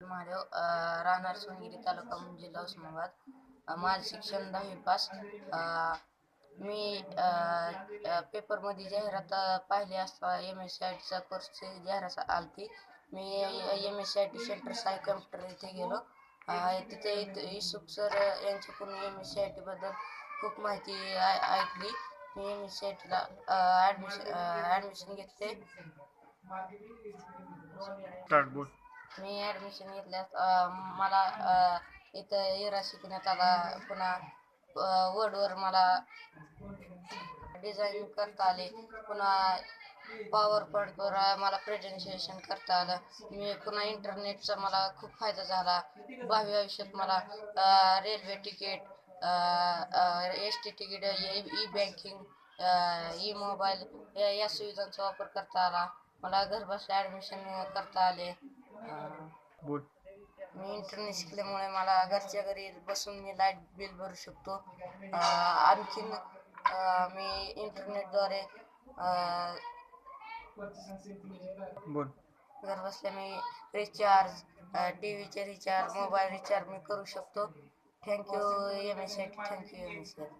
महादेव राहणार सोनगिरी तालुका जिल्हा उस्मानाबाद. माझं शिक्षण 10वी पास. मी पेपरमध्ये जाहिरात पाहिली असता MSCITचा कोर्सची जाहिरात आलती. मी MSCIT सेंटर साई कम्प्युटर इथे गेलो. तिथे इसुक सर यांच्याकडून MSCIT बद्दल खूप माहिती ऐकली. मी MSCITला ॲडमिशन घेतले. मी ॲडमिशन घेतल्यास मला इथं येरा शिकण्यात आला. पुन्हा वर्डवर मला डिझाईन करता आले. पुन्हा पॉवर पॉईंटवर मला प्रेझेंटेशन करता आलं. पुन्हा इंटरनेटचा मला खूप फायदा झाला. भावी आयुष्यात मला railway ticket, ST ticket, E-banking, E-mobile या सुविधांचा वापर करता आला. मला घरबसल्या ॲडमिशन करता आले. मी इंटरनेट शिकल्यामुळे मला घरच्या घरी बसून मी लाईट बिल भरू शकतो. आणखीन मी इंटरनेटद्वारे घर बसल्या मी recharge, TV recharge, mobile recharge मी करू शकतो. Thank you MSCIT. Thank you MSCIT.